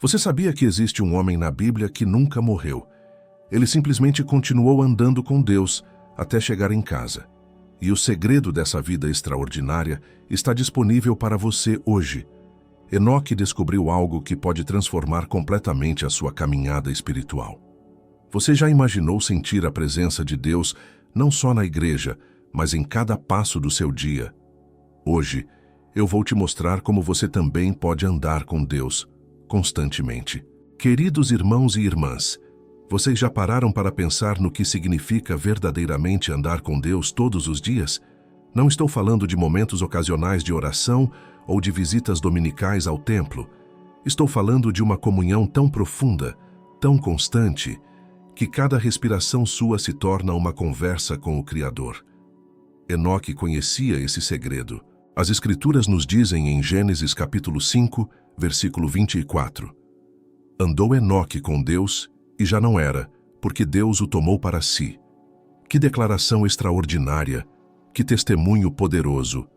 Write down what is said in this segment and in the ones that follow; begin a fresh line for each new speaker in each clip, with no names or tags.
Você sabia que existe um homem na Bíblia que nunca morreu? Ele simplesmente continuou andando com Deus até chegar em casa. E o segredo dessa vida extraordinária está disponível para você hoje. Enoque descobriu algo que pode transformar completamente a sua caminhada espiritual. Você já imaginou sentir a presença de Deus não só na igreja, mas em cada passo do seu dia? Hoje, eu vou te mostrar como você também pode andar com Deus constantemente. Queridos irmãos e irmãs, vocês já pararam para pensar no que significa verdadeiramente andar com Deus todos os dias? Não estou falando de momentos ocasionais de oração ou de visitas dominicais ao templo. Estou falando de uma comunhão tão profunda, tão constante, que cada respiração sua se torna uma conversa com o Criador. Enoque conhecia esse segredo. As Escrituras nos dizem em Gênesis capítulo 5, versículo 24. Andou Enoque com Deus e já não era, porque Deus o tomou para si. Que declaração extraordinária, que testemunho poderoso.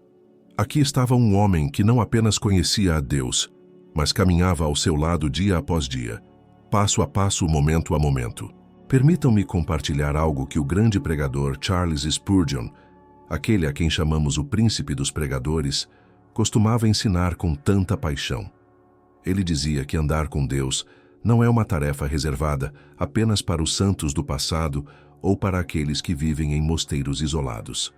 Aqui estava um homem que não apenas conhecia a Deus, mas caminhava ao seu lado dia após dia, passo a passo, momento a momento. Permitam-me compartilhar algo que o grande pregador Charles Spurgeon, aquele a quem chamamos o príncipe dos pregadores, costumava ensinar com tanta paixão. Ele dizia que andar com Deus não é uma tarefa reservada apenas para os santos do passado ou para aqueles que vivem em mosteiros isolados.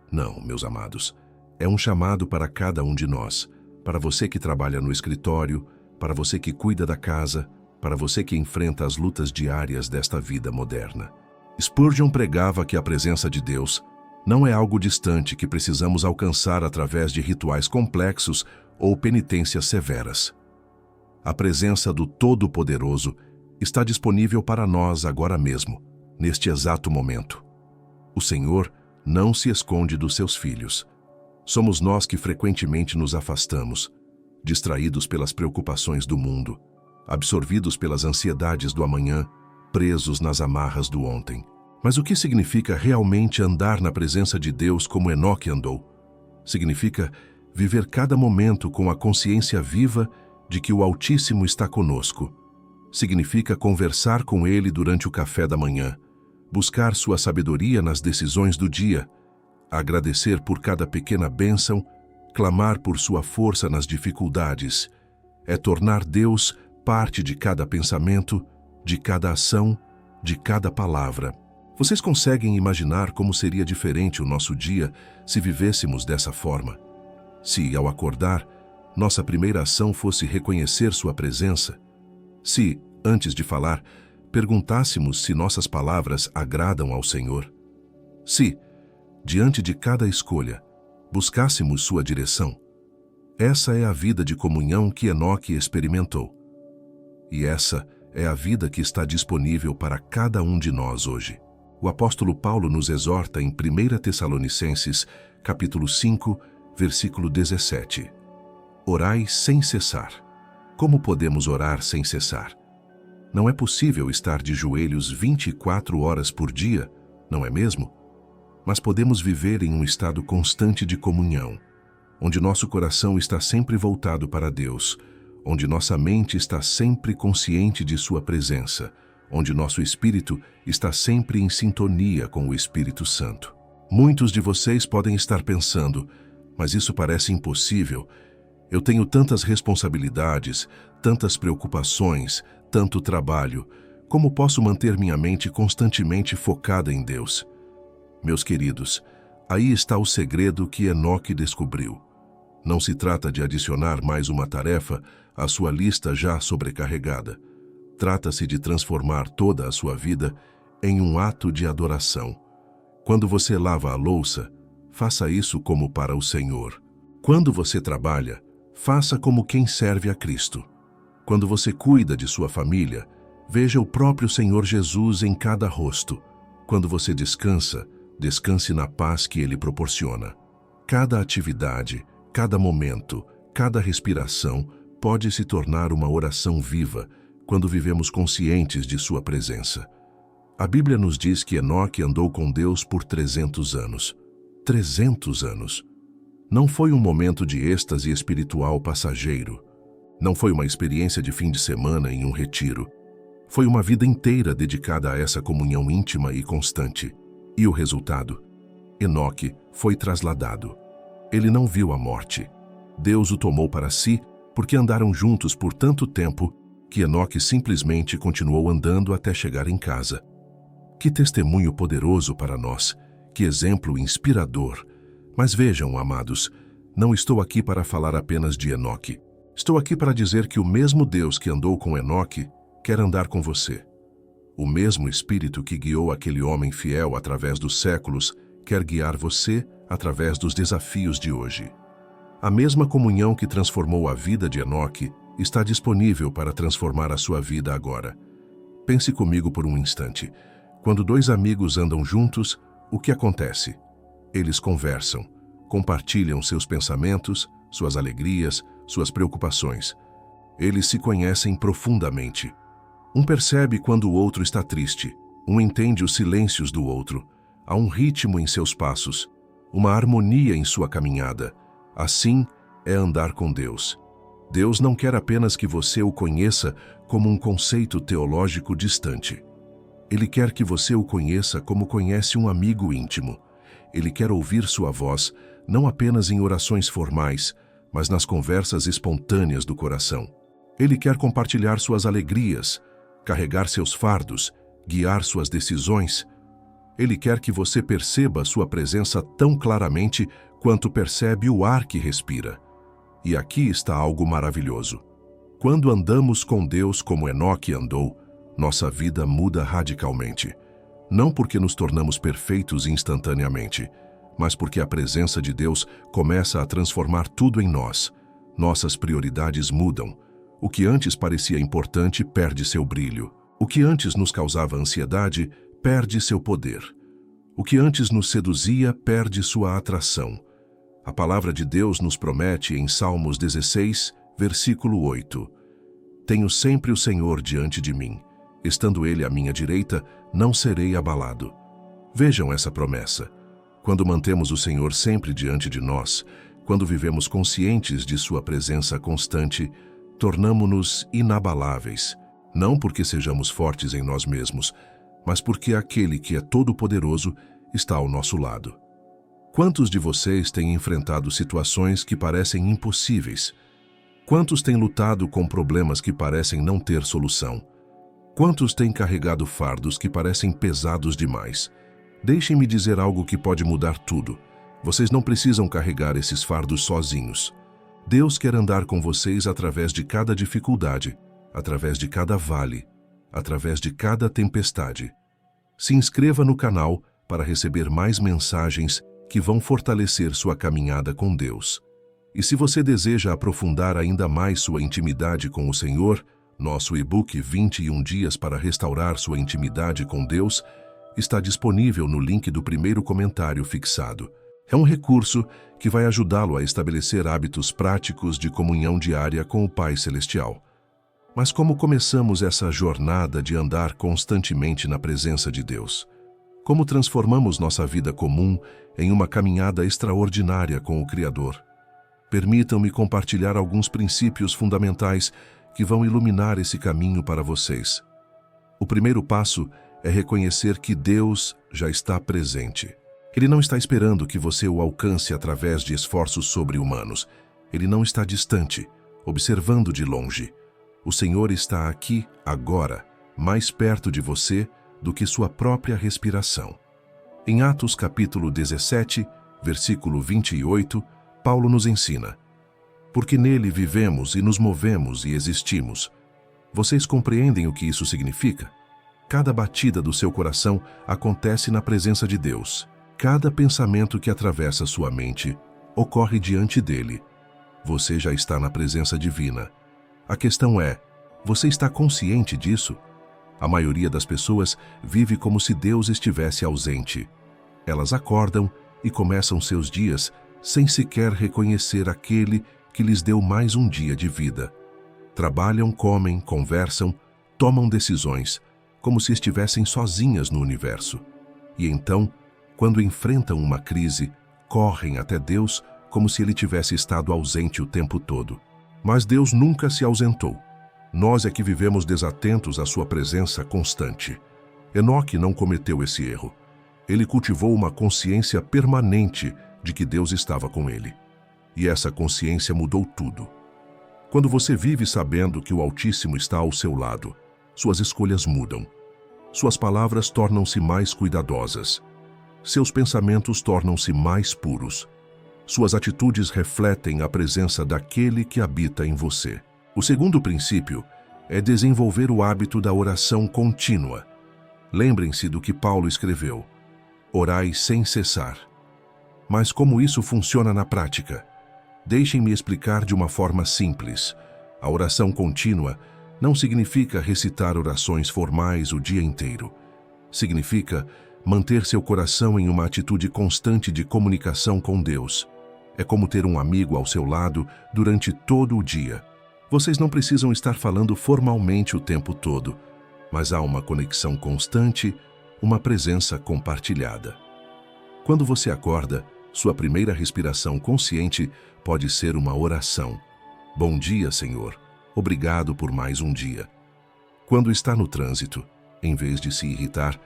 Não, meus amados, é um chamado para cada um de nós, para você que trabalha no escritório, para você que cuida da casa, para você que enfrenta as lutas diárias desta vida moderna. Spurgeon pregava que a presença de Deus não é algo distante que precisamos alcançar através de rituais complexos ou penitências severas. A presença do Todo-Poderoso está disponível para nós agora mesmo, neste exato momento. O Senhor não se esconde dos seus filhos. Somos nós que frequentemente nos afastamos, distraídos pelas preocupações do mundo, absorvidos pelas ansiedades do amanhã, presos nas amarras do ontem. Mas o que significa realmente andar na presença de Deus como Enoque andou? Significa viver cada momento com a consciência viva de que o Altíssimo está conosco. Significa conversar com Ele durante o café da manhã, buscar sua sabedoria nas decisões do dia, agradecer por cada pequena bênção, clamar por sua força nas dificuldades. É tornar Deus parte de cada pensamento, de cada ação, de cada palavra. Vocês conseguem imaginar como seria diferente o nosso dia se vivêssemos dessa forma? Se, ao acordar, nossa primeira ação fosse reconhecer sua presença? Se, antes de falar, perguntássemos se nossas palavras agradam ao Senhor? Se, diante de cada escolha, buscássemos sua direção? Essa é a vida de comunhão que Enoque experimentou. E essa é a vida que está disponível para cada um de nós hoje. O apóstolo Paulo nos exorta em 1 Tessalonicenses, capítulo 5, versículo 17. Orai sem cessar. Como podemos orar sem cessar? Não é possível estar de joelhos 24 horas por dia, não é mesmo? Mas podemos viver em um estado constante de comunhão, onde nosso coração está sempre voltado para Deus, onde nossa mente está sempre consciente de sua presença, onde nosso espírito está sempre em sintonia com o Espírito Santo. Muitos de vocês podem estar pensando, mas isso parece impossível. Eu tenho tantas responsabilidades, tantas preocupações, tanto trabalho. Como posso manter minha mente constantemente focada em Deus? Meus queridos, aí está o segredo que Enoque descobriu. Não se trata de adicionar mais uma tarefa à sua lista já sobrecarregada. Trata-se de transformar toda a sua vida em um ato de adoração. Quando você lava a louça, faça isso como para o Senhor. Quando você trabalha, faça como quem serve a Cristo. Quando você cuida de sua família, veja o próprio Senhor Jesus em cada rosto. Quando você descansa, descanse na paz que Ele proporciona. Cada atividade, cada momento, cada respiração pode se tornar uma oração viva quando vivemos conscientes de sua presença. A Bíblia nos diz que Enoque andou com Deus por 300 anos. 300 anos. Não foi um momento de êxtase espiritual passageiro. Não foi uma experiência de fim de semana em um retiro. Foi uma vida inteira dedicada a essa comunhão íntima e constante. E o resultado? Enoque foi trasladado. Ele não viu a morte. Deus o tomou para si porque andaram juntos por tanto tempo que Enoque simplesmente continuou andando até chegar em casa. Que testemunho poderoso para nós, que exemplo inspirador. Mas vejam, amados, não estou aqui para falar apenas de Enoque. Estou aqui para dizer que o mesmo Deus que andou com Enoque quer andar com você. O mesmo Espírito que guiou aquele homem fiel através dos séculos quer guiar você através dos desafios de hoje. A mesma comunhão que transformou a vida de Enoque está disponível para transformar a sua vida agora. Pense comigo por um instante. Quando dois amigos andam juntos, o que acontece? Eles conversam, compartilham seus pensamentos, suas alegrias, suas preocupações. Eles se conhecem profundamente. Um percebe quando o outro está triste, um entende os silêncios do outro. Há um ritmo em seus passos, uma harmonia em sua caminhada. Assim é andar com Deus. Deus não quer apenas que você o conheça como um conceito teológico distante. Ele quer que você o conheça como conhece um amigo íntimo. Ele quer ouvir sua voz, não apenas em orações formais, mas nas conversas espontâneas do coração. Ele quer compartilhar suas alegrias, carregar seus fardos, guiar suas decisões. Ele quer que você perceba sua presença tão claramente quanto percebe o ar que respira. E aqui está algo maravilhoso. Quando andamos com Deus como Enoque andou, nossa vida muda radicalmente. Não porque nos tornamos perfeitos instantaneamente, mas porque a presença de Deus começa a transformar tudo em nós. Nossas prioridades mudam. O que antes parecia importante perde seu brilho. O que antes nos causava ansiedade perde seu poder. O que antes nos seduzia perde sua atração. A palavra de Deus nos promete em Salmos 16, versículo 8: Tenho sempre o Senhor diante de mim. Estando Ele à minha direita, não serei abalado. Vejam essa promessa. Quando mantemos o Senhor sempre diante de nós, quando vivemos conscientes de sua presença constante, tornamo-nos inabaláveis, não porque sejamos fortes em nós mesmos, mas porque aquele que é todo-poderoso está ao nosso lado. Quantos de vocês têm enfrentado situações que parecem impossíveis? Quantos têm lutado com problemas que parecem não ter solução? Quantos têm carregado fardos que parecem pesados demais? Deixem-me dizer algo que pode mudar tudo. Vocês não precisam carregar esses fardos sozinhos. Deus quer andar com vocês através de cada dificuldade, através de cada vale, através de cada tempestade. Se inscreva no canal para receber mais mensagens que vão fortalecer sua caminhada com Deus. E se você deseja aprofundar ainda mais sua intimidade com o Senhor, nosso e-book 21 dias para restaurar sua intimidade com Deus está disponível no link do primeiro comentário fixado. É um recurso que vai ajudá-lo a estabelecer hábitos práticos de comunhão diária com o Pai Celestial. Mas como começamos essa jornada de andar constantemente na presença de Deus? Como transformamos nossa vida comum em uma caminhada extraordinária com o Criador? Permitam-me compartilhar alguns princípios fundamentais que vão iluminar esse caminho para vocês. O primeiro passo é reconhecer que Deus já está presente. Ele não está esperando que você o alcance através de esforços sobre-humanos. Ele não está distante, observando de longe. O Senhor está aqui, agora, mais perto de você do que sua própria respiração. Em Atos capítulo 17, versículo 28, Paulo nos ensina: porque nele vivemos e nos movemos e existimos. Vocês compreendem o que isso significa? Cada batida do seu coração acontece na presença de Deus. Cada pensamento que atravessa sua mente ocorre diante dele. Você já está na presença divina. A questão é, você está consciente disso? A maioria das pessoas vive como se Deus estivesse ausente. Elas acordam e começam seus dias sem sequer reconhecer aquele que lhes deu mais um dia de vida. Trabalham, comem, conversam, tomam decisões, como se estivessem sozinhas no universo. E então, quando enfrentam uma crise, correm até Deus como se ele tivesse estado ausente o tempo todo. Mas Deus nunca se ausentou. Nós é que vivemos desatentos à sua presença constante. Enoque não cometeu esse erro. Ele cultivou uma consciência permanente de que Deus estava com ele. E essa consciência mudou tudo. Quando você vive sabendo que o Altíssimo está ao seu lado, suas escolhas mudam. Suas palavras tornam-se mais cuidadosas. Seus pensamentos tornam-se mais puros. Suas atitudes refletem a presença daquele que habita em você. O segundo princípio é desenvolver o hábito da oração contínua. Lembrem-se do que Paulo escreveu: orai sem cessar. Mas como isso funciona na prática? Deixem-me explicar de uma forma simples. A oração contínua não significa recitar orações formais o dia inteiro. Significa manter seu coração em uma atitude constante de comunicação com Deus. É como ter um amigo ao seu lado durante todo o dia. Vocês não precisam estar falando formalmente o tempo todo, mas há uma conexão constante, uma presença compartilhada. Quando você acorda, sua primeira respiração consciente pode ser uma oração. Bom dia, Senhor. Obrigado por mais um dia. Quando está no trânsito, em vez de se irritar,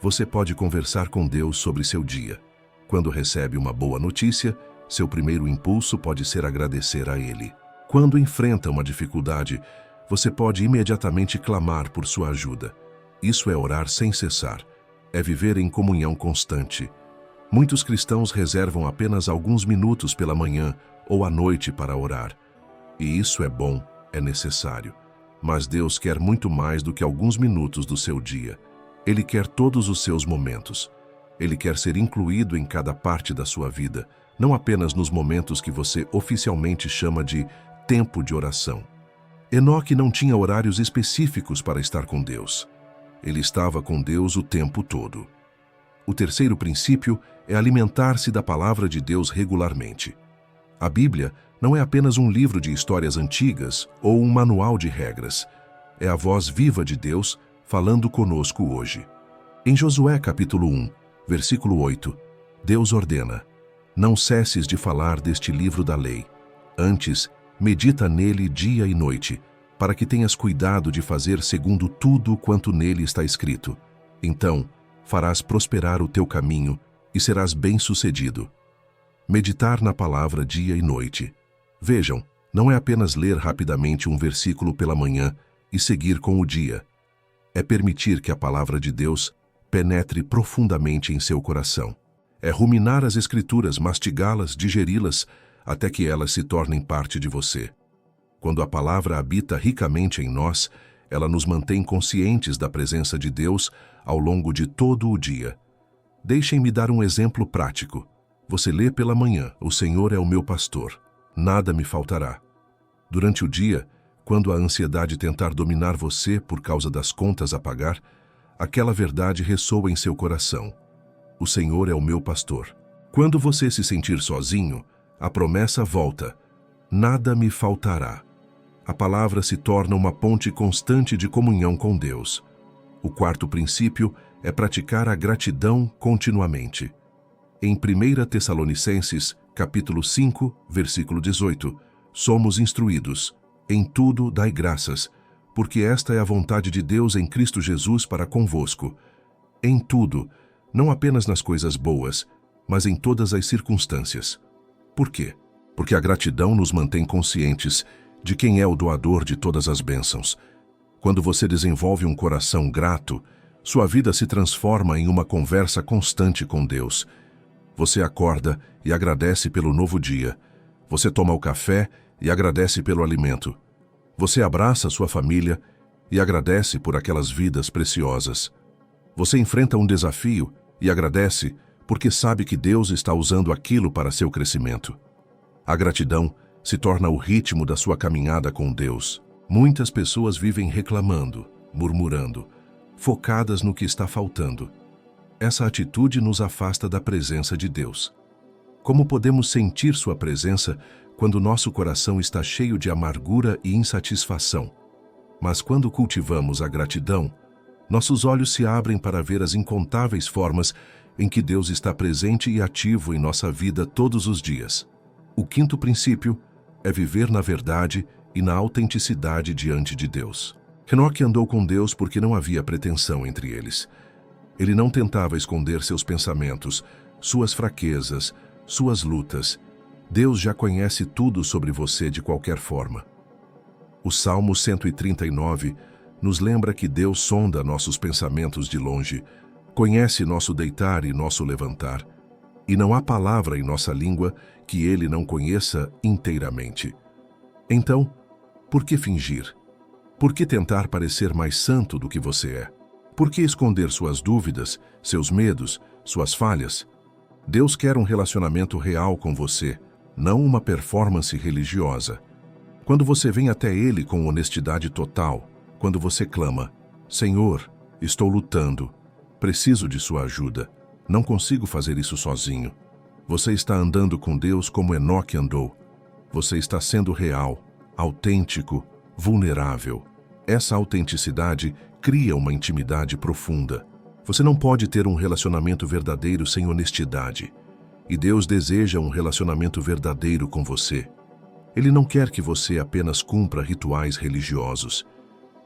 você pode conversar com Deus sobre seu dia. Quando recebe uma boa notícia, seu primeiro impulso pode ser agradecer a Ele. Quando enfrenta uma dificuldade, você pode imediatamente clamar por sua ajuda. Isso é orar sem cessar. É viver em comunhão constante. Muitos cristãos reservam apenas alguns minutos pela manhã ou à noite para orar. E isso é bom, é necessário. Mas Deus quer muito mais do que alguns minutos do seu dia. Ele quer todos os seus momentos. Ele quer ser incluído em cada parte da sua vida, não apenas nos momentos que você oficialmente chama de tempo de oração. Enoque não tinha horários específicos para estar com Deus. Ele estava com Deus o tempo todo. O terceiro princípio é alimentar-se da palavra de Deus regularmente. A Bíblia não é apenas um livro de histórias antigas ou um manual de regras. É a voz viva de Deus falando conosco hoje. Em Josué capítulo 1, versículo 8, Deus ordena: não cesses de falar deste livro da lei. Antes, medita nele dia e noite, para que tenhas cuidado de fazer segundo tudo quanto nele está escrito. Então, farás prosperar o teu caminho e serás bem-sucedido. Meditar na palavra dia e noite. Vejam, não é apenas ler rapidamente um versículo pela manhã e seguir com o dia. É permitir que a palavra de Deus penetre profundamente em seu coração. É ruminar as Escrituras, mastigá-las, digeri-las, até que elas se tornem parte de você. Quando a palavra habita ricamente em nós, ela nos mantém conscientes da presença de Deus ao longo de todo o dia. Deixem-me dar um exemplo prático. Você lê pela manhã: o Senhor é o meu pastor, nada me faltará. Durante o dia, quando a ansiedade tentar dominar você por causa das contas a pagar, aquela verdade ressoa em seu coração: o Senhor é o meu pastor. Quando você se sentir sozinho, a promessa volta: nada me faltará. A palavra se torna uma ponte constante de comunhão com Deus. O quarto princípio é praticar a gratidão continuamente. Em 1 Tessalonicenses, capítulo 5, versículo 18, somos instruídos: em tudo dai graças, porque esta é a vontade de Deus em Cristo Jesus para convosco. Em tudo, não apenas nas coisas boas, mas em todas as circunstâncias. Por quê? Porque a gratidão nos mantém conscientes de quem é o doador de todas as bênçãos. Quando você desenvolve um coração grato, sua vida se transforma em uma conversa constante com Deus. Você acorda e agradece pelo novo dia. Você toma o café e agradece pelo alimento. Você abraça sua família e agradece por aquelas vidas preciosas. Você enfrenta um desafio e agradece porque sabe que Deus está usando aquilo para seu crescimento. A gratidão se torna o ritmo da sua caminhada com Deus. Muitas pessoas vivem reclamando, murmurando, focadas no que está faltando. Essa atitude nos afasta da presença de Deus. Como podemos sentir sua presença quando nosso coração está cheio de amargura e insatisfação? Mas quando cultivamos a gratidão, nossos olhos se abrem para ver as incontáveis formas em que Deus está presente e ativo em nossa vida todos os dias. O quinto princípio é viver na verdade e na autenticidade diante de Deus. Enoque andou com Deus porque não havia pretensão entre eles. Ele não tentava esconder seus pensamentos, suas fraquezas, suas lutas. Deus já conhece tudo sobre você de qualquer forma. O Salmo 139 nos lembra que Deus sonda nossos pensamentos de longe, conhece nosso deitar e nosso levantar, e não há palavra em nossa língua que Ele não conheça inteiramente. Então, por que fingir? Por que tentar parecer mais santo do que você é? Por que esconder suas dúvidas, seus medos, suas falhas? Deus quer um relacionamento real com você, não uma performance religiosa. Quando você vem até Ele com honestidade total, quando você clama, Senhor, estou lutando, preciso de sua ajuda, não consigo fazer isso sozinho. Você está andando com Deus como Enoque andou. Você está sendo real, autêntico, vulnerável. Essa autenticidade cria uma intimidade profunda. Você não pode ter um relacionamento verdadeiro sem honestidade. E Deus deseja um relacionamento verdadeiro com você. Ele não quer que você apenas cumpra rituais religiosos.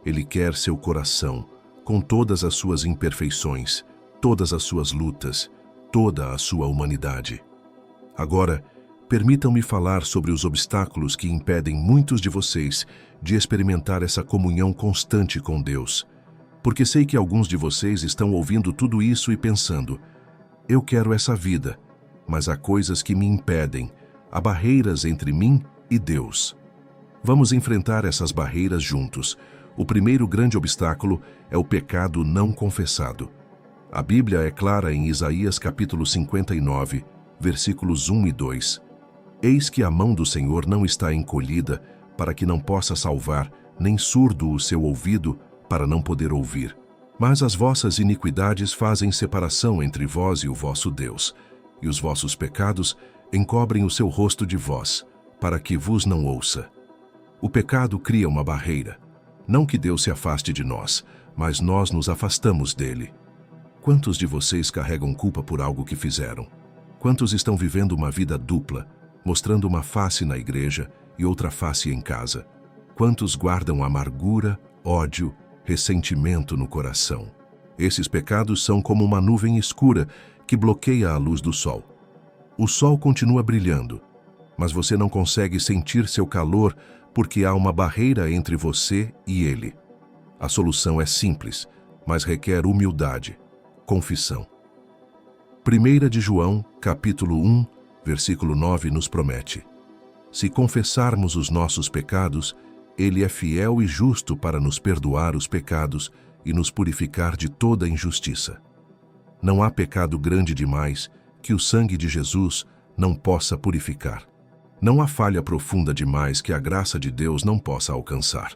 Ele quer seu coração, com todas as suas imperfeições, todas as suas lutas, toda a sua humanidade. Agora, permitam-me falar sobre os obstáculos que impedem muitos de vocês de experimentar essa comunhão constante com Deus. Porque sei que alguns de vocês estão ouvindo tudo isso e pensando, eu quero essa vida, mas há coisas que me impedem, há barreiras entre mim e Deus. Vamos enfrentar essas barreiras juntos. O primeiro grande obstáculo é o pecado não confessado. A Bíblia é clara em Isaías capítulo 59, versículos 1 e 2. Eis que a mão do Senhor não está encolhida, para que não possa salvar, nem surdo o seu ouvido, para não poder ouvir. Mas as vossas iniquidades fazem separação entre vós e o vosso Deus, e os vossos pecados encobrem o seu rosto de vós, para que vos não ouça. O pecado cria uma barreira. Não que Deus se afaste de nós, mas nós nos afastamos dele. Quantos de vocês carregam culpa por algo que fizeram? Quantos estão vivendo uma vida dupla, mostrando uma face na igreja e outra face em casa? Quantos guardam amargura, ódio, ressentimento no coração? Esses pecados são como uma nuvem escura que bloqueia a luz do sol. O sol continua brilhando, mas você não consegue sentir seu calor porque há uma barreira entre você e ele. A solução é simples, mas requer humildade, confissão. 1 de João, capítulo 1, versículo 9 nos promete: se confessarmos os nossos pecados, ele é fiel e justo para nos perdoar os pecados e nos purificar de toda injustiça. Não há pecado grande demais que o sangue de Jesus não possa purificar. Não há falha profunda demais que a graça de Deus não possa alcançar.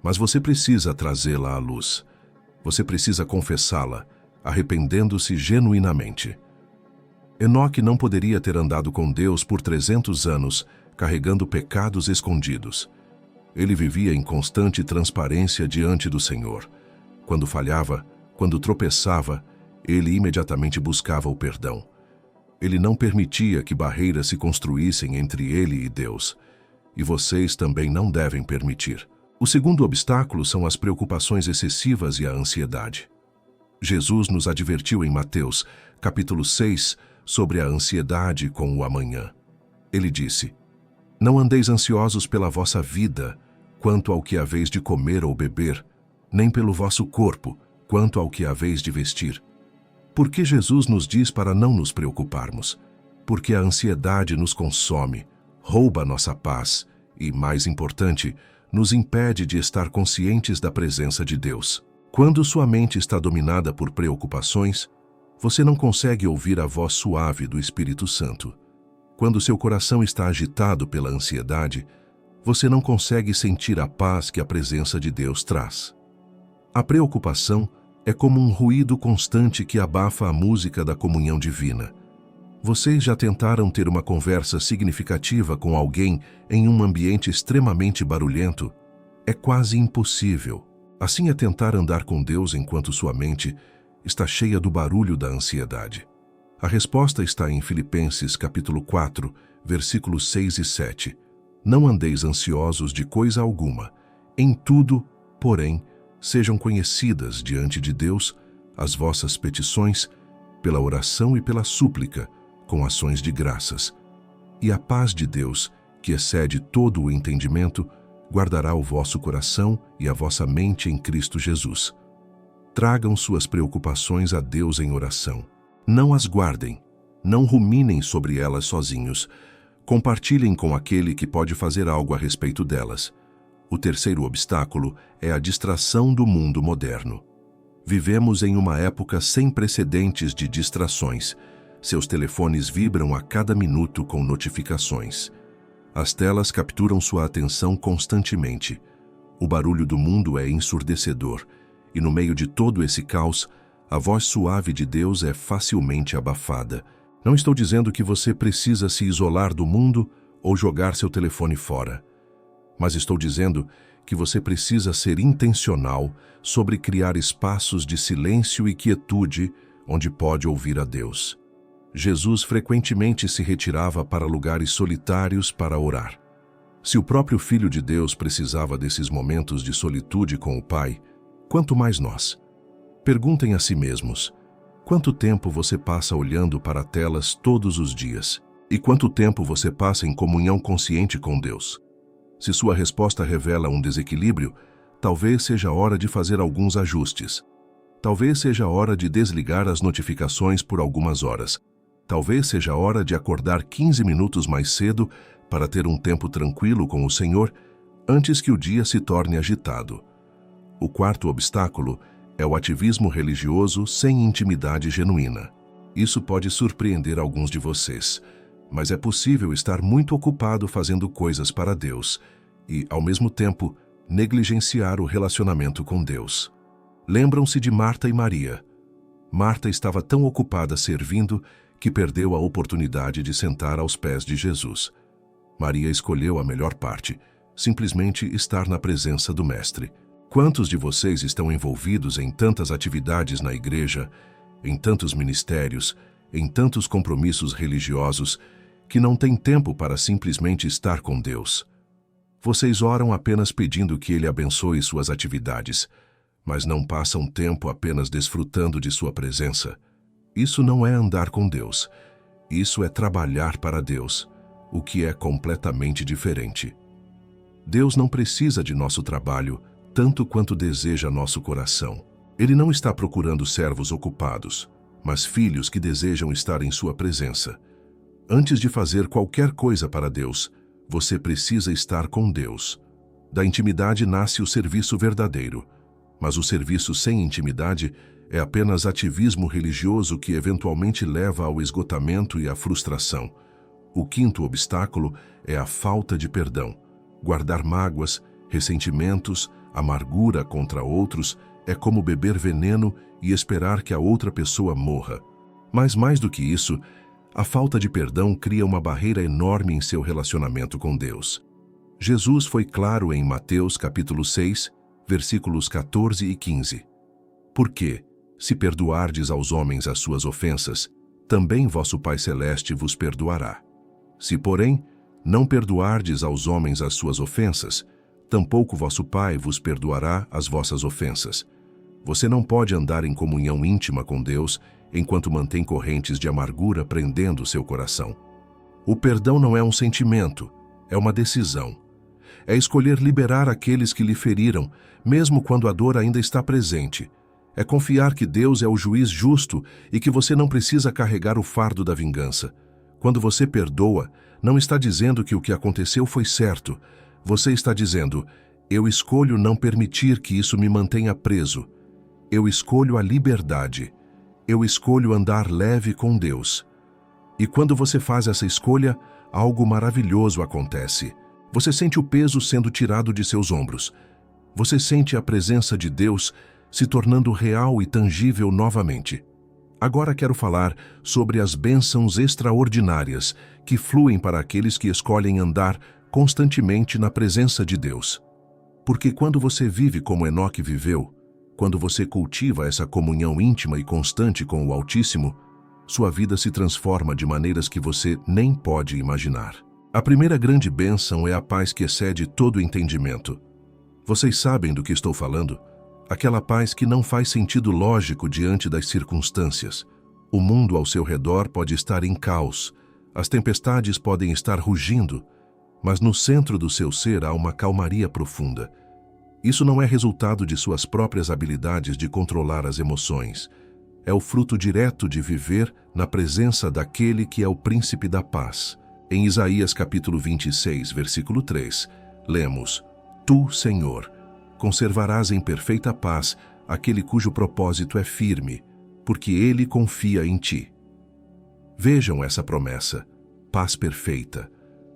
Mas você precisa trazê-la à luz. Você precisa confessá-la, arrependendo-se genuinamente. Enoque não poderia ter andado com Deus por 300 anos, carregando pecados escondidos. Ele vivia em constante transparência diante do Senhor. Quando falhava, quando tropeçava, ele imediatamente buscava o perdão. Ele não permitia que barreiras se construíssem entre ele e Deus. E vocês também não devem permitir. O segundo obstáculo são as preocupações excessivas e a ansiedade. Jesus nos advertiu em Mateus, capítulo 6, sobre a ansiedade com o amanhã. Ele disse: não andeis ansiosos pela vossa vida, quanto ao que haveis de comer ou beber, nem pelo vosso corpo, quanto ao que haveis de vestir. Por que Jesus nos diz para não nos preocuparmos? Porque a ansiedade nos consome, rouba nossa paz e, mais importante, nos impede de estar conscientes da presença de Deus. Quando sua mente está dominada por preocupações, você não consegue ouvir a voz suave do Espírito Santo. Quando seu coração está agitado pela ansiedade, você não consegue sentir a paz que a presença de Deus traz. A preocupação é como um ruído constante que abafa a música da comunhão divina. Vocês já tentaram ter uma conversa significativa com alguém em um ambiente extremamente barulhento? É quase impossível. Assim é tentar andar com Deus enquanto sua mente está cheia do barulho da ansiedade. A resposta está em Filipenses capítulo 4, versículos 6 e 7. Não andeis ansiosos de coisa alguma. Em tudo, porém, sejam conhecidas diante de Deus as vossas petições, pela oração e pela súplica, com ações de graças. E a paz de Deus, que excede todo o entendimento, guardará o vosso coração e a vossa mente em Cristo Jesus. Tragam suas preocupações a Deus em oração. Não as guardem, não ruminem sobre elas sozinhos. Compartilhem com aquele que pode fazer algo a respeito delas. O terceiro obstáculo é a distração do mundo moderno. Vivemos em uma época sem precedentes de distrações. Seus telefones vibram a cada minuto com notificações. As telas capturam sua atenção constantemente. O barulho do mundo é ensurdecedor, e no meio de todo esse caos, a voz suave de Deus é facilmente abafada. Não estou dizendo que você precisa se isolar do mundo ou jogar seu telefone fora, mas estou dizendo que você precisa ser intencional sobre criar espaços de silêncio e quietude onde pode ouvir a Deus. Jesus frequentemente se retirava para lugares solitários para orar. Se o próprio Filho de Deus precisava desses momentos de solitude com o Pai, quanto mais nós. Perguntem a si mesmos: quanto tempo você passa olhando para telas todos os dias? E quanto tempo você passa em comunhão consciente com Deus? Se sua resposta revela um desequilíbrio, talvez seja hora de fazer alguns ajustes. Talvez seja hora de desligar as notificações por algumas horas. Talvez seja hora de acordar 15 minutos mais cedo para ter um tempo tranquilo com o Senhor antes que o dia se torne agitado. O quarto obstáculo é o ativismo religioso sem intimidade genuína. Isso pode surpreender alguns de vocês, mas é possível estar muito ocupado fazendo coisas para Deus e, ao mesmo tempo, negligenciar o relacionamento com Deus. Lembram-se de Marta e Maria. Marta estava tão ocupada servindo que perdeu a oportunidade de sentar aos pés de Jesus. Maria escolheu a melhor parte, simplesmente estar na presença do Mestre. Quantos de vocês estão envolvidos em tantas atividades na igreja, em tantos ministérios, em tantos compromissos religiosos, que não têm tempo para simplesmente estar com Deus? Vocês oram apenas pedindo que Ele abençoe suas atividades, mas não passam tempo apenas desfrutando de sua presença. Isso não é andar com Deus. Isso é trabalhar para Deus, o que é completamente diferente. Deus não precisa de nosso trabalho tanto quanto deseja nosso coração. Ele não está procurando servos ocupados, mas filhos que desejam estar em sua presença. Antes de fazer qualquer coisa para Deus, você precisa estar com Deus. Da intimidade nasce o serviço verdadeiro, mas o serviço sem intimidade é apenas ativismo religioso que eventualmente leva ao esgotamento e à frustração. O quinto obstáculo é a falta de perdão. Guardar mágoas, ressentimentos, amargura contra outros é como beber veneno e esperar que a outra pessoa morra. Mas mais do que isso, a falta de perdão cria uma barreira enorme em seu relacionamento com Deus. Jesus foi claro em Mateus capítulo 6, versículos 14 e 15. Porque, se perdoardes aos homens as suas ofensas, também vosso Pai Celeste vos perdoará. Se, porém, não perdoardes aos homens as suas ofensas, tampouco vosso Pai vos perdoará as vossas ofensas. Você não pode andar em comunhão íntima com Deus enquanto mantém correntes de amargura prendendo seu coração. O perdão não é um sentimento, é uma decisão. É escolher liberar aqueles que lhe feriram, mesmo quando a dor ainda está presente. É confiar que Deus é o juiz justo e que você não precisa carregar o fardo da vingança. Quando você perdoa, não está dizendo que o que aconteceu foi certo. Você está dizendo: eu escolho não permitir que isso me mantenha preso. Eu escolho a liberdade. Eu escolho andar leve com Deus. E quando você faz essa escolha, algo maravilhoso acontece. Você sente o peso sendo tirado de seus ombros. Você sente a presença de Deus se tornando real e tangível novamente. Agora quero falar sobre as bênçãos extraordinárias que fluem para aqueles que escolhem andar constantemente na presença de Deus. Porque quando você vive como Enoque viveu, quando você cultiva essa comunhão íntima e constante com o Altíssimo, sua vida se transforma de maneiras que você nem pode imaginar. A primeira grande bênção é a paz que excede todo entendimento. Vocês sabem do que estou falando? Aquela paz que não faz sentido lógico diante das circunstâncias. O mundo ao seu redor pode estar em caos, as tempestades podem estar rugindo, mas no centro do seu ser há uma calmaria profunda. Isso não é resultado de suas próprias habilidades de controlar as emoções. É o fruto direto de viver na presença daquele que é o príncipe da paz. Em Isaías capítulo 26, versículo 3, lemos: Tu, Senhor, conservarás em perfeita paz aquele cujo propósito é firme, porque ele confia em ti. Vejam essa promessa: paz perfeita,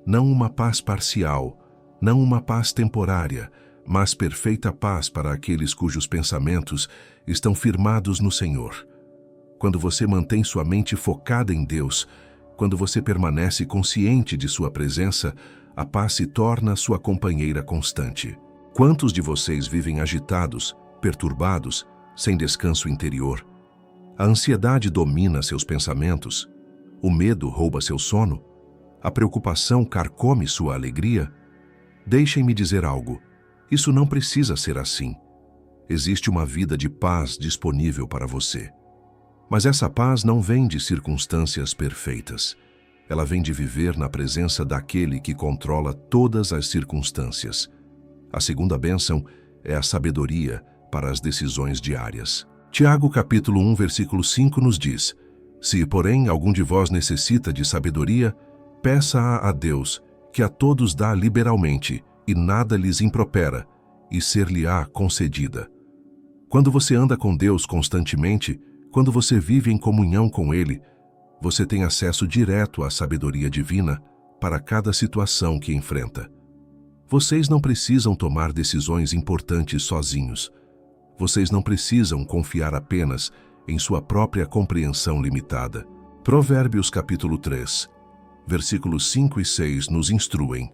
não uma paz parcial, não uma paz temporária, mas perfeita paz para aqueles cujos pensamentos estão firmados no Senhor. Quando você mantém sua mente focada em Deus, quando você permanece consciente de sua presença, a paz se torna sua companheira constante. Quantos de vocês vivem agitados, perturbados, sem descanso interior? A ansiedade domina seus pensamentos, o medo rouba seu sono, a preocupação carcome sua alegria? Deixem-me dizer algo, isso não precisa ser assim. Existe uma vida de paz disponível para você. Mas essa paz não vem de circunstâncias perfeitas. Ela vem de viver na presença daquele que controla todas as circunstâncias. A segunda bênção é a sabedoria para as decisões diárias. Tiago capítulo 1, versículo 5 nos diz: Se, porém, algum de vós necessita de sabedoria, peça-a a Deus, que a todos dá liberalmente, e nada lhes impropera, e ser-lhe-á concedida. Quando você anda com Deus constantemente, quando você vive em comunhão com Ele, você tem acesso direto à sabedoria divina para cada situação que enfrenta. Vocês não precisam tomar decisões importantes sozinhos. Vocês não precisam confiar apenas em sua própria compreensão limitada. Provérbios capítulo 3, versículos 5 e 6 nos instruem: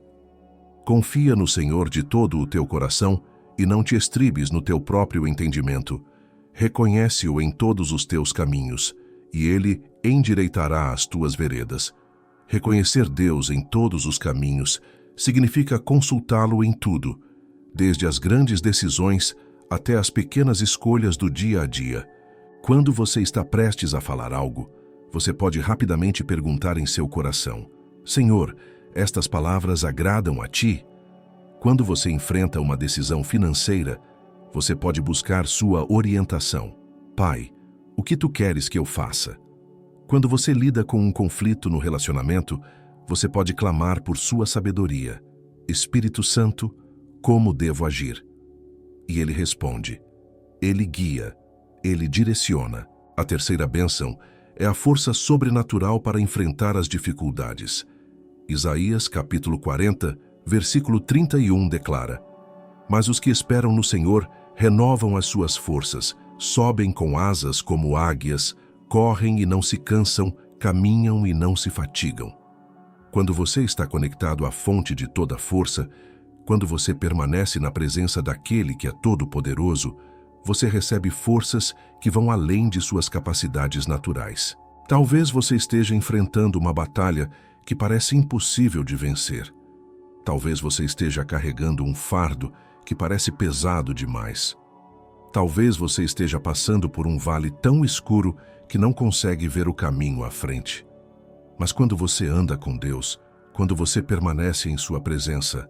Confia no Senhor de todo o teu coração e não te estribes no teu próprio entendimento. Reconhece-o em todos os teus caminhos, e ele endireitará as tuas veredas. Reconhecer Deus em todos os caminhos significa consultá-lo em tudo, desde as grandes decisões até as pequenas escolhas do dia a dia. Quando você está prestes a falar algo, você pode rapidamente perguntar em seu coração: Senhor, estas palavras agradam a ti? Quando você enfrenta uma decisão financeira, você pode buscar sua orientação. Pai, o que tu queres que eu faça? Quando você lida com um conflito no relacionamento, você pode clamar por sua sabedoria. Espírito Santo, como devo agir? E ele responde. Ele guia, ele direciona. A terceira bênção é a força sobrenatural para enfrentar as dificuldades. Isaías capítulo 40, versículo 31 declara: Mas os que esperam no Senhor renovam as suas forças, sobem com asas como águias, correm e não se cansam, caminham e não se fatigam. Quando você está conectado à fonte de toda força, quando você permanece na presença daquele que é todo-poderoso, você recebe forças que vão além de suas capacidades naturais. Talvez você esteja enfrentando uma batalha que parece impossível de vencer. Talvez você esteja carregando um fardo que parece pesado demais. Talvez você esteja passando por um vale tão escuro que não consegue ver o caminho à frente. Mas quando você anda com Deus, quando você permanece em sua presença,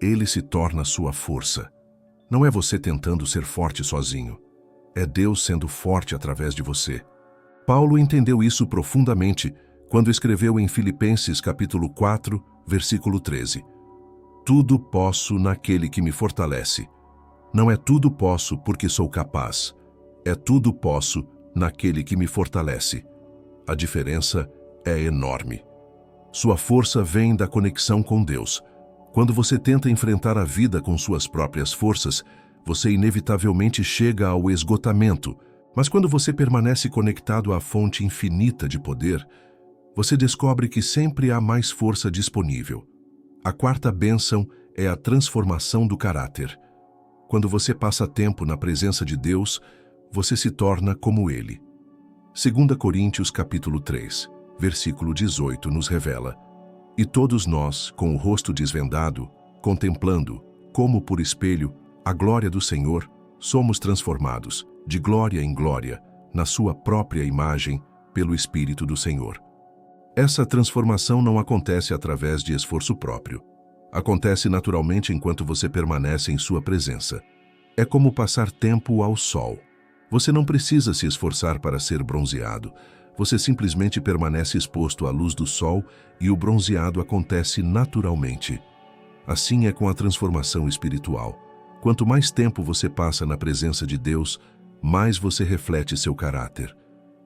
Ele se torna sua força. Não é você tentando ser forte sozinho. É Deus sendo forte através de você. Paulo entendeu isso profundamente quando escreveu em Filipenses capítulo 4, versículo 13. Tudo posso naquele que me fortalece. Não é tudo posso porque sou capaz. É tudo posso naquele que me fortalece. A diferença é enorme. Sua força vem da conexão com Deus. Quando você tenta enfrentar a vida com suas próprias forças, você inevitavelmente chega ao esgotamento. Mas quando você permanece conectado à fonte infinita de poder, você descobre que sempre há mais força disponível. A quarta bênção é a transformação do caráter. Quando você passa tempo na presença de Deus, você se torna como Ele. 2 Coríntios capítulo 3, versículo 18 nos revela: E todos nós, com o rosto desvendado, contemplando, como por espelho, a glória do Senhor, somos transformados, de glória em glória, na sua própria imagem, pelo Espírito do Senhor. Essa transformação não acontece através de esforço próprio. Acontece naturalmente enquanto você permanece em sua presença. É como passar tempo ao sol. Você não precisa se esforçar para ser bronzeado. Você simplesmente permanece exposto à luz do sol e o bronzeado acontece naturalmente. Assim é com a transformação espiritual. Quanto mais tempo você passa na presença de Deus, mais você reflete seu caráter.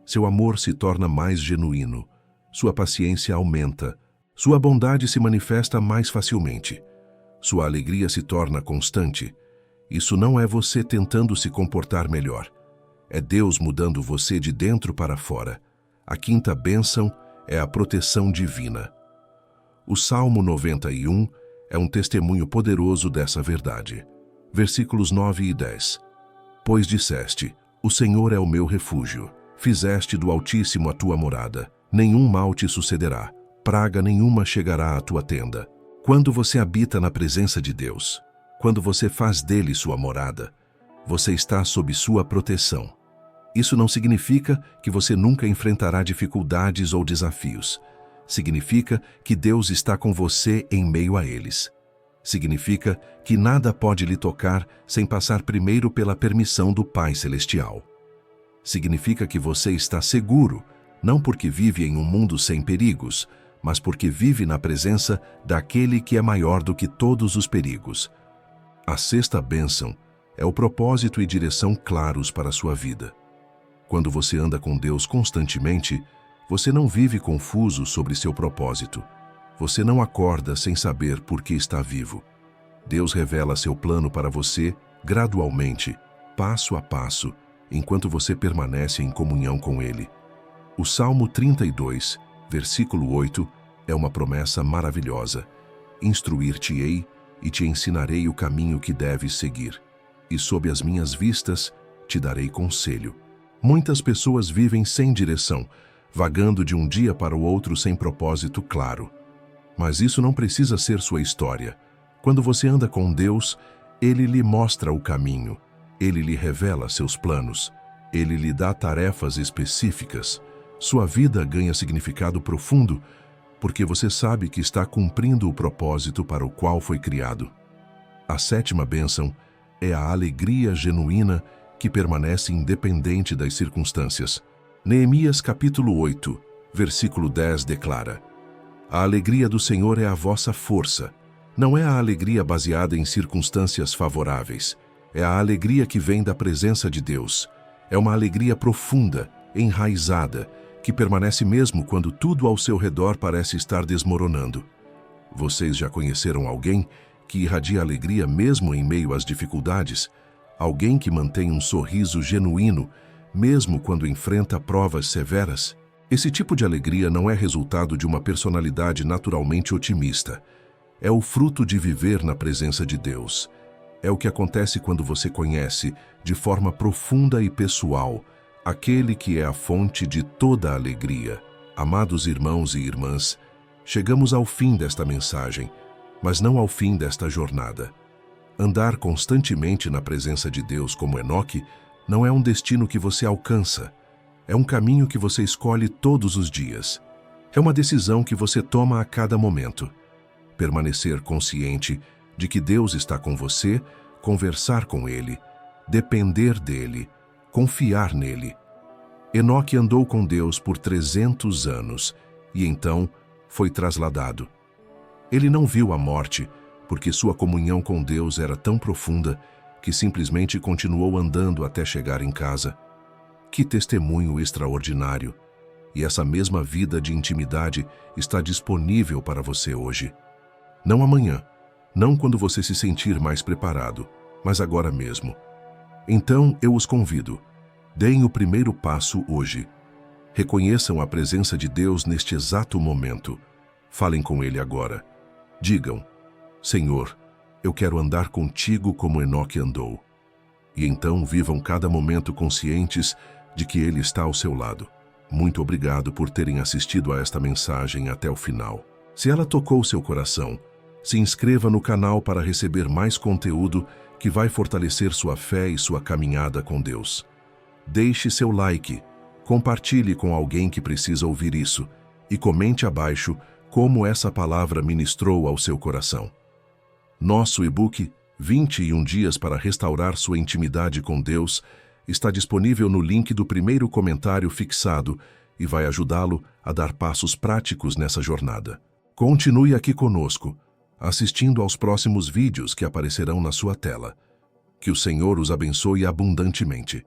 Seu amor se torna mais genuíno. Sua paciência aumenta. Sua bondade se manifesta mais facilmente. Sua alegria se torna constante. Isso não é você tentando se comportar melhor. É Deus mudando você de dentro para fora. A quinta bênção é a proteção divina. O Salmo 91 é um testemunho poderoso dessa verdade. Versículos 9 e 10. Pois disseste, o Senhor é o meu refúgio. Fizeste do Altíssimo a tua morada. Nenhum mal te sucederá. Praga nenhuma chegará à tua tenda. Quando você habita na presença de Deus, quando você faz dele sua morada, você está sob sua proteção. Isso não significa que você nunca enfrentará dificuldades ou desafios. Significa que Deus está com você em meio a eles. Significa que nada pode lhe tocar sem passar primeiro pela permissão do Pai Celestial. Significa que você está seguro, não porque vive em um mundo sem perigos, mas porque vive na presença daquele que é maior do que todos os perigos. A sexta bênção é o propósito e direção claros para a sua vida. Quando você anda com Deus constantemente, você não vive confuso sobre seu propósito. Você não acorda sem saber por que está vivo. Deus revela seu plano para você gradualmente, passo a passo, enquanto você permanece em comunhão com Ele. O Salmo 32, versículo 8, é uma promessa maravilhosa. Instruir-te-ei e te ensinarei o caminho que deves seguir. E sob as minhas vistas te darei conselho. Muitas pessoas vivem sem direção, vagando de um dia para o outro sem propósito claro. Mas isso não precisa ser sua história. Quando você anda com Deus, Ele lhe mostra o caminho. Ele lhe revela seus planos. Ele lhe dá tarefas específicas. Sua vida ganha significado profundo, porque você sabe que está cumprindo o propósito para o qual foi criado. A sétima bênção é a alegria genuína que permanece independente das circunstâncias. Neemias capítulo 8, versículo 10 declara: A alegria do Senhor é a vossa força. Não é a alegria baseada em circunstâncias favoráveis. É a alegria que vem da presença de Deus. É uma alegria profunda, enraizada, que permanece mesmo quando tudo ao seu redor parece estar desmoronando. Vocês já conheceram alguém que irradia alegria mesmo em meio às dificuldades? Alguém que mantém um sorriso genuíno, mesmo quando enfrenta provas severas? Esse tipo de alegria não é resultado de uma personalidade naturalmente otimista. É o fruto de viver na presença de Deus. É o que acontece quando você conhece, de forma profunda e pessoal, aquele que é a fonte de toda a alegria. Amados irmãos e irmãs, chegamos ao fim desta mensagem, mas não ao fim desta jornada. Andar constantemente na presença de Deus como Enoque não é um destino que você alcança. É um caminho que você escolhe todos os dias. É uma decisão que você toma a cada momento. Permanecer consciente de que Deus está com você, conversar com Ele, depender dEle, confiar nele. Enoque andou com Deus por 300 anos e então foi trasladado. Ele não viu a morte, porque sua comunhão com Deus era tão profunda que simplesmente continuou andando até chegar em casa. Que testemunho extraordinário! E essa mesma vida de intimidade está disponível para você hoje. Não amanhã, não quando você se sentir mais preparado, mas agora mesmo. Então eu os convido, deem o primeiro passo hoje. Reconheçam a presença de Deus neste exato momento. Falem com Ele agora. Digam: Senhor, eu quero andar contigo como Enoque andou. E então vivam cada momento conscientes de que Ele está ao seu lado. Muito obrigado por terem assistido a esta mensagem até o final. Se ela tocou seu coração, se inscreva no canal para receber mais conteúdo que vai fortalecer sua fé e sua caminhada com Deus. Deixe seu like, compartilhe com alguém que precisa ouvir isso e comente abaixo como essa palavra ministrou ao seu coração. Nosso e-book 21 dias para restaurar sua intimidade com Deus está disponível no link do primeiro comentário fixado e vai ajudá-lo a dar passos práticos nessa jornada. Continue aqui conosco, assistindo aos próximos vídeos que aparecerão na sua tela. Que o Senhor os abençoe abundantemente.